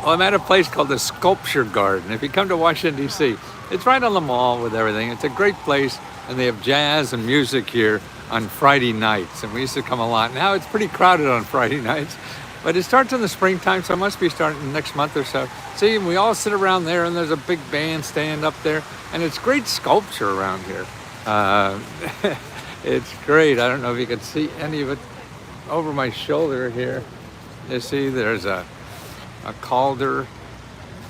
Well, I'm at a place called the Sculpture Garden. If you come to Washington, D.C., it's right on the mall with everything. It's a great place, and they have jazz and music here on Friday nights, and we used to come a lot. Now it's pretty crowded on Friday nights, but it starts in the springtime, so it must be starting next month or so. See, we all sit around there, and there's a big bandstand up there, and it's great sculpture around here. It's great. I don't know if you can see any of it over my shoulder here. You see, there's a Calder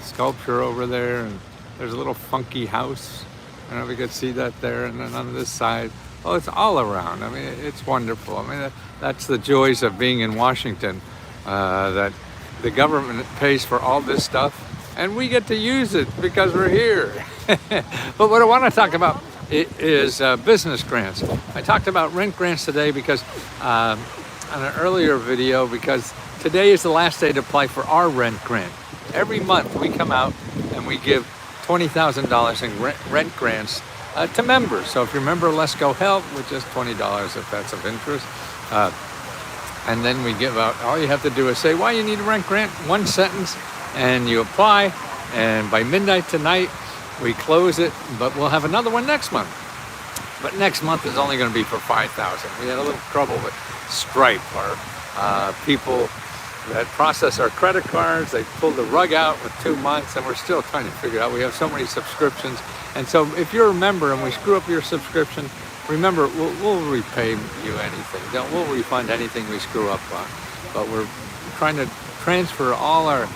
sculpture over there, and there's a little funky house. I don't know if you can see that there, and then on this side, oh, it's all around. I mean, it's wonderful. I mean, that's the joys of being in Washington, that the government pays for all this stuff, and we get to use it because we're here. But what I want to talk about is business grants. I talked about rent grants today because on an earlier video, because today is the last day to apply for our rent grant. Every month we come out and we give $20,000 in rent grants to members. So if you're a member of Let's Go Help, which is $20 if that's of interest, and then we give out, all you have to do is say why you need a rent grant, one sentence, and you apply, and by midnight tonight we close it, but we'll have another one next month. But next month is only going to be for $5,000. We had a little trouble with Stripe, our people that process our credit cards. They pulled the rug out with 2 months, and we're still trying to figure it out. We have so many subscriptions, and so if you're a member and we screw up your subscription, remember, we'll repay you anything. We'll refund anything we screw up on. But we're trying to transfer all our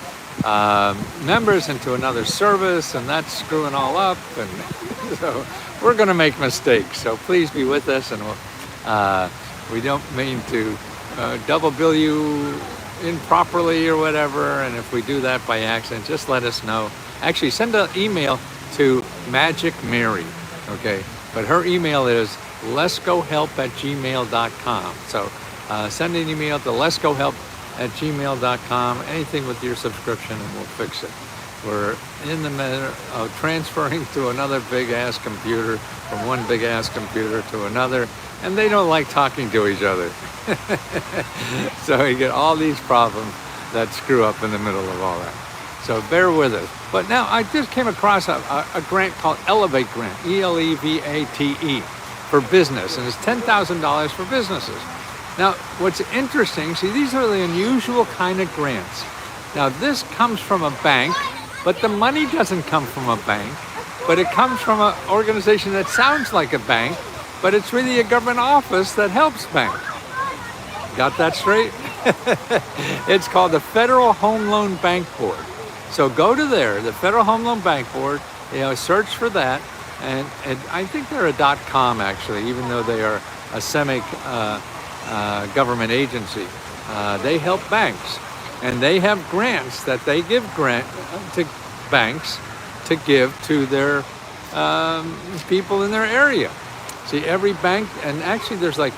members into another service, and that's screwing all up, and so we're going to make mistakes. So please be with us, and we don't mean to double bill you improperly or whatever, and if we do that by accident, just let us know. Actually, send an email to Magic Mary, okay? But her email is letsgohelp@gmail.com. So send an email to letsgohelp@gmail.com, anything with your subscription, and we'll fix it. We're in the matter of transferring to another big-ass computer, from one big-ass computer to another, and they don't like talking to each other. So you get all these problems that screw up in the middle of all that. So bear with us. But now I just came across a grant called Elevate Grant, ELEVATE, for business, and it's $10,000 for businesses. Now, what's interesting, see, these are the unusual kind of grants. Now, this comes from a bank, but the money doesn't come from a bank, but it comes from an organization that sounds like a bank, but it's really a government office that helps banks. Got that straight? It's called the Federal Home Loan Bank Board. So go to there, the Federal Home Loan Bank Board, search for that, and I think they're a .com actually, even though they are a semi-government agency. They help banks, and they have grants that they give grant to banks to give to their people in their area. See, every bank, and actually there's like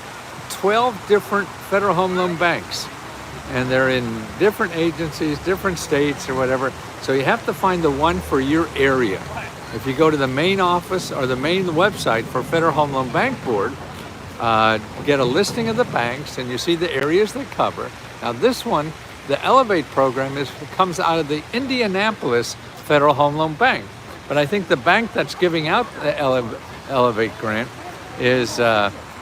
12 different Federal Home Loan banks, and they're in different agencies, different states or whatever. So you have to find the one for your area. If you go to the main office or the main website for Federal Home Loan Bank Board, get a listing of the banks, and you see the areas they cover. Now this one, the Elevate program, comes out of the Indianapolis Federal Home Loan Bank. But I think the bank that's giving out the Elevate grant is,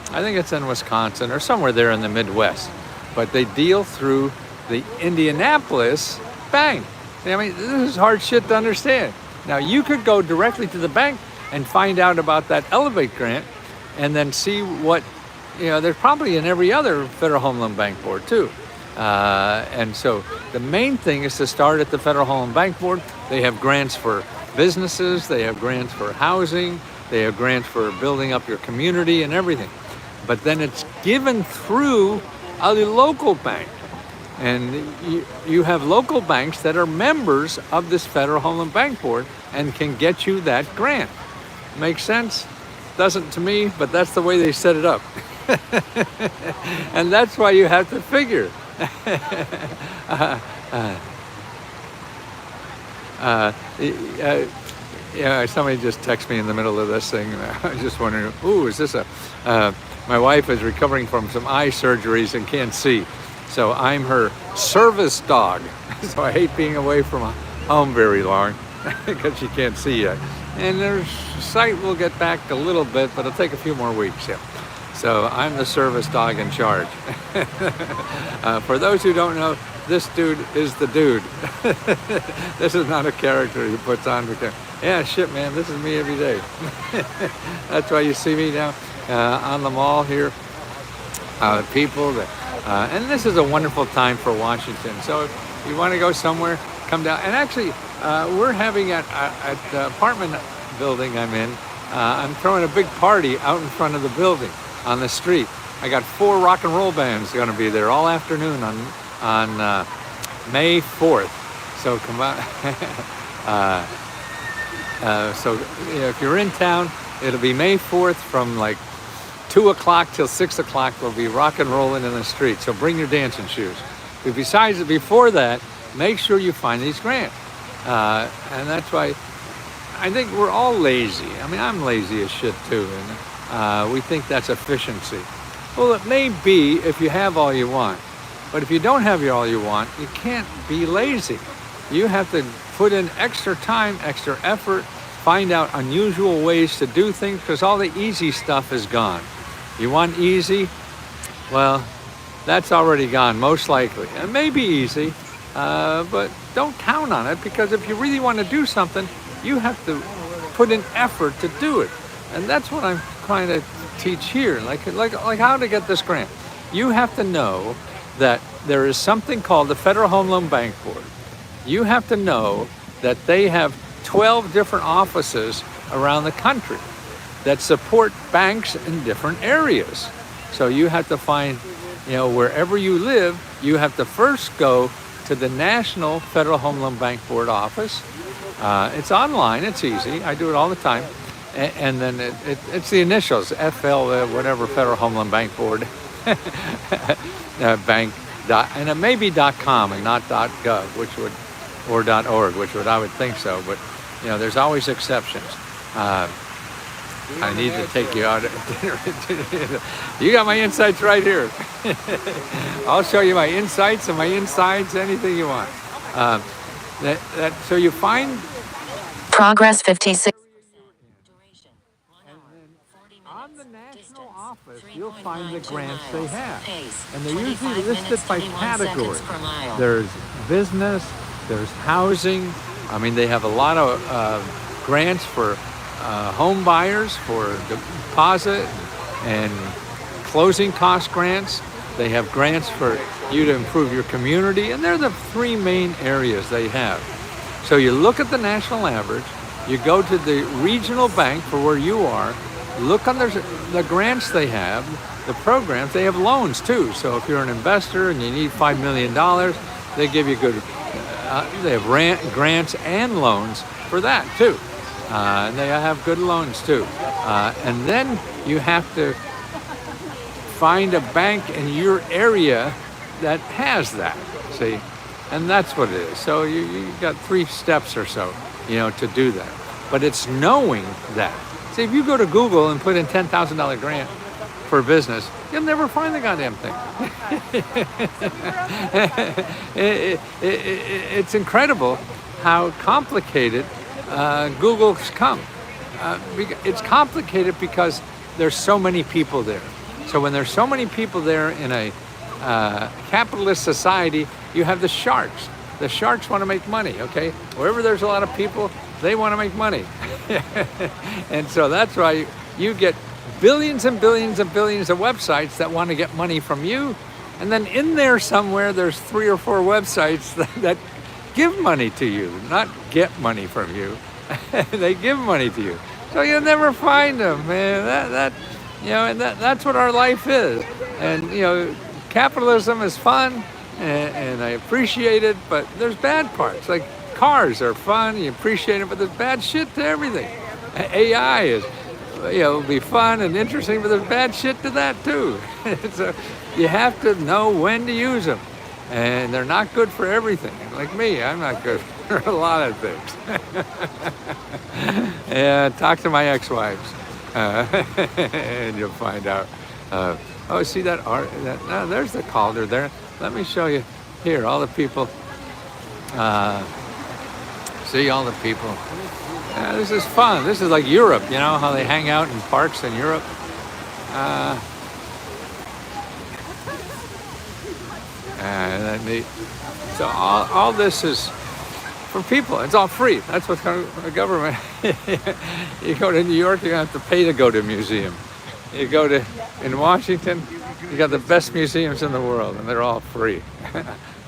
I think it's in Wisconsin or somewhere there in the Midwest. But they deal through the Indianapolis bank. I mean, this is hard shit to understand. Now, you could go directly to the bank and find out about that Elevate grant, and then see what, there's probably in every other Federal Home Loan Bank Board too. And so the main thing is to start at the Federal Home Loan Bank Board. They have grants for businesses, they have grants for housing, they have grants for building up your community and everything. But then it's given through a local bank. And you have local banks that are members of this Federal Home Loan Bank Board and can get you that grant. Makes sense? Doesn't to me, but that's the way they set it up. And that's why you have to figure. Somebody just texted me in the middle of this thing. I was just wondering, is this my wife is recovering from some eye surgeries and can't see. So I'm her service dog. So I hate being away from home very long because you can't see yet. And their sight will get back a little bit, but it'll take a few more weeks. Yeah. So I'm the service dog in charge. For those who don't know, this dude is the dude. This is not a character he puts on because, yeah, shit, man, this is me every day. That's why you see me now on the mall here. People that, and this is a wonderful time for Washington. So if you want to go somewhere, come down. And actually, we're having at the apartment building I'm in, I'm throwing a big party out in front of the building on the street. I got 4 rock and roll bands going to be there all afternoon on May 4th. So come on. So you know, if you're in town, it'll be May 4th from like 2 o'clock till 6 o'clock. We'll be rock and rolling in the street. So bring your dancing shoes. But before that, make sure you find these grants. And that's why I think we're all lazy. I mean, I'm lazy as shit too. And we think that's efficiency. Well, it may be if you have all you want. But if you don't have all you want, you can't be lazy. You have to put in extra time, extra effort, find out unusual ways to do things because all the easy stuff is gone. You want easy? Well, that's already gone, most likely. It may be easy, but don't count on it because if you really want to do something, you have to put in effort to do it. And that's what I'm trying to teach here, like how to get this grant. You have to know that there is something called the Federal Home Loan Bank Board. You have to know that they have 12 different offices around the country that support banks in different areas. So you have to find, you know, wherever you live, you have to first go to the National Federal Home Loan Bank Board office. It's online, it's easy. I do it all the time. And then it's the initials, FL, whatever, Federal Home Loan Bank Board, bank, and it may be .com and not .gov, or .org, I would think so, but you know, there's always exceptions. I need to take you out. You got my insights right here. I'll show you my insights and my insides, anything you want. So you find progress 56. On the national office, you'll find the grants they have. And they're usually listed by category. There's business, there's housing. I mean, they have a lot of grants for home buyers for deposit and closing cost grants. They have grants for you to improve your community. And they're the 3 main areas they have. So you look at the national average, you go to the regional bank for where you are, look on the grants they have, the programs. They have loans too. So if you're an investor and you need $5 million, they give you good, they have grants and loans for that too. And they have good loans too. And then you have to find a bank in your area that has that, see? And that's what it is. So you got 3 steps or so, you know, to do that. But it's knowing that. See, if you go to Google and put in $10,000 grant for a business, you'll never find the goddamn thing. It's incredible how complicated Google's come. It's complicated because there's so many people there. So when there's so many people there in a capitalist society, you have the sharks. The sharks want to make money, okay? Wherever there's a lot of people, they want to make money. And so that's why you get billions and billions and billions of websites that want to get money from you. And then in there somewhere, there's 3 or 4 websites that give money to you, not get money from you. They give money to you. So you'll never find them, man. You know, and that's what our life is. And, you know, capitalism is fun, and I appreciate it, but there's bad parts. Like cars are fun, you appreciate it, but there's bad shit to everything. AI is, you know, be fun and interesting, but there's bad shit to that too. So you have to know when to use them. And they're not good for everything. Like me, I'm not good for a lot of things. Yeah, talk to my ex-wives, and you'll find out. Oh, see that art? There's the Calder there. Let me show you here, all the people. See all the people. This is fun. This is like Europe, you know, how they hang out in parks in Europe. That neat. So all this is for people. It's all free. That's what's going to the government. You go to New York, you're going to have to pay to go to a museum. You go to in Washington, you got the best museums in the world, and they're all free.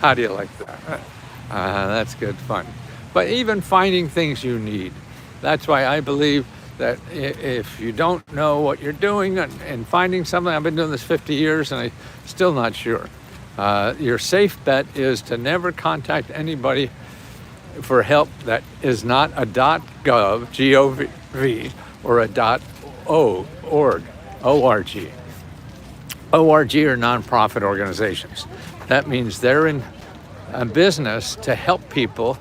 How do you like that? That's good fun. But even finding things you need. That's why I believe that if you don't know what you're doing and finding something, I've been doing this 50 years and I'm still not sure. Your safe bet is to never contact anybody for help that is not a .gov, G-O-V, or a .org, O-R-G. O-R-G are nonprofit organizations. That means they're in a business to help people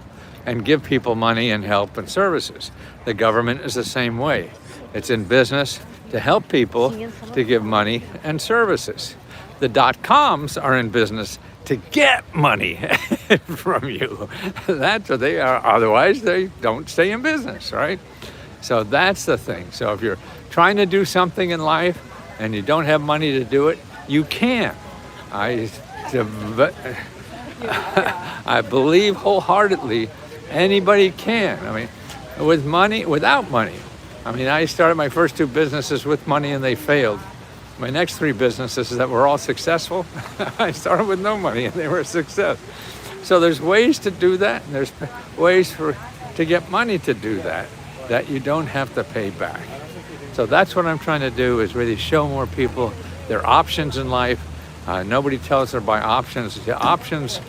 and give people money and help and services. The government is the same way. It's in business to help people to give money and services. The .coms are in business to get money from you. That's what they are. Otherwise, they don't stay in business, right? So that's the thing. So if you're trying to do something in life and you don't have money to do it, you can. I believe wholeheartedly anybody can. I mean, with money, without money. I mean, I started my first 2 businesses with money and they failed. My next 3 businesses that were all successful, I started with no money and they were a success. So there's ways to do that, and there's ways to get money to do that you don't have to pay back. So that's what I'm trying to do, is really show more people their options in life. Nobody tells them by options. The options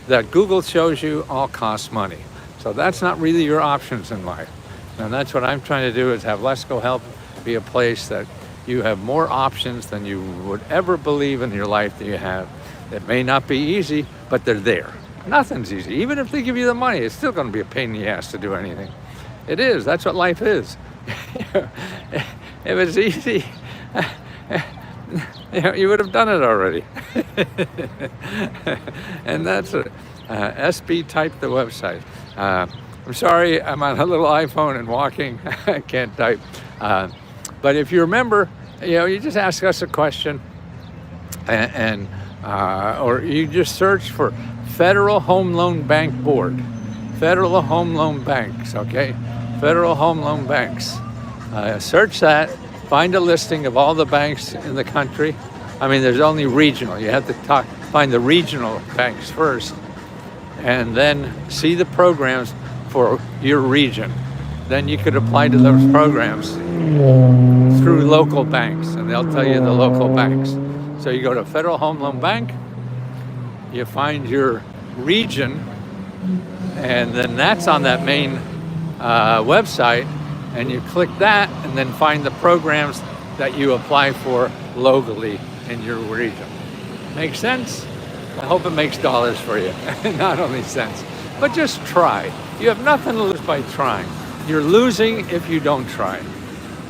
that Google shows you all cost money. So that's not really your options in life. And that's what I'm trying to do, is have Let's Go Help be a place that you have more options than you would ever believe in your life that you have. It may not be easy, but they're there. Nothing's easy. Even if they give you the money, it's still going to be a pain in the ass to do anything. It is. That's what life is. If it's easy, you would have done it already. And that's it. SB Type, the website. I'm sorry, I'm on a little iPhone and walking. I can't type. But if you remember, you just ask us a question, or you just search for Federal Home Loan Bank Board. Federal Home Loan Banks, okay? Federal Home Loan Banks. Search that, find a listing of all the banks in the country. I mean, there's only regional. You have to find the regional banks first, and then see the programs for your region. Then you could apply to those programs through local banks, and they'll tell you the local banks. So you go to Federal Home Loan Bank, you find your region, and then that's on that main website, and you click that and then find the programs that you apply for locally in your region. Make sense? I hope it makes dollars for you, not only cents. But just try. You have nothing to lose by trying. You're losing if you don't try.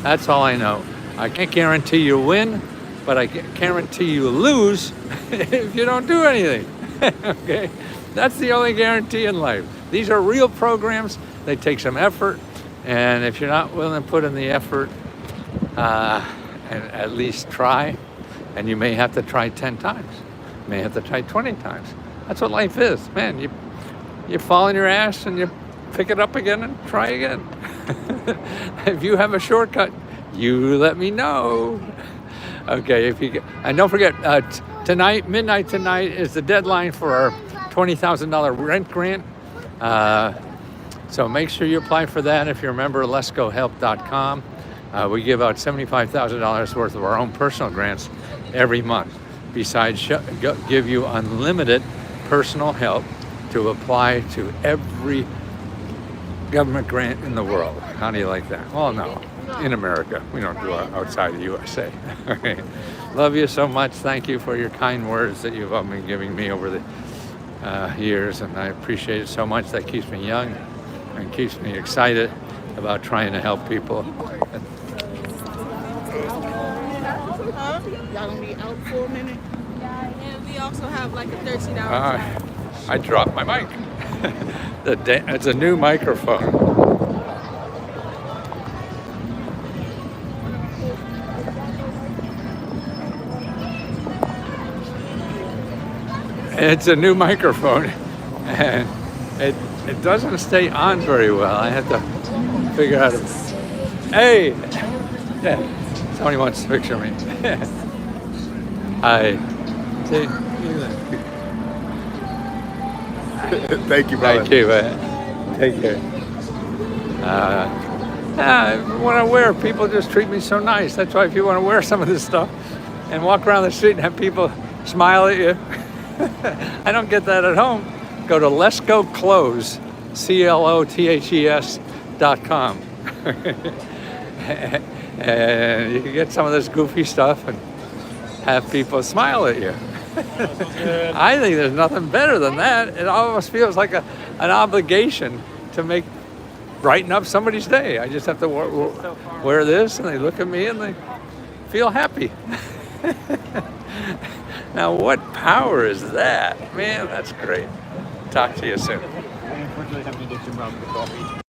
That's all I know. I can't guarantee you win, but I guarantee you lose if you don't do anything. Okay? That's the only guarantee in life. These are real programs. They take some effort, and if you're not willing to put in the effort, and at least try, and you may have to try 10 times. You may have to try 20 times. That's what life is. Man, you fall on your ass and you pick it up again and try again. If you have a shortcut, you let me know. Okay, and don't forget, tonight, midnight tonight, is the deadline for our $20,000 rent grant. So make sure you apply for that if you're a member of letsgohelp.com. We give out $75,000 worth of our own personal grants every month. Besides, give you unlimited personal help to apply to every government grant in the world. How do you like that? Well, no, in America. We don't do it outside the USA. Okay. Love you so much. Thank you for your kind words that you've all been giving me over the years, and I appreciate it so much. That keeps me young and keeps me excited about trying to help people. Y'all gonna be out for a minute? Yeah, and we also have like a $13 I dropped my mic. It's a new microphone. It's a new microphone, and it doesn't stay on very well. I have to figure out. Hey, yeah, somebody wants to picture me. Hi. See, Thank you, brother. thank you. Take care. When I wear, people just treat me so nice. That's why if you want to wear some of this stuff and walk around the street and have people smile at you, I don't get that at home. Go to Let's Go Clothes, CLOTHES.com. And you can get some of this goofy stuff and have people smile at you. I think there's nothing better than that. It almost feels like an obligation to brighten up somebody's day. I just have to wear this, and they look at me and they feel happy. Now, what power is that? Man, that's great. Talk to you soon. Unfortunately, I'm going to get Jim Brown the coffee.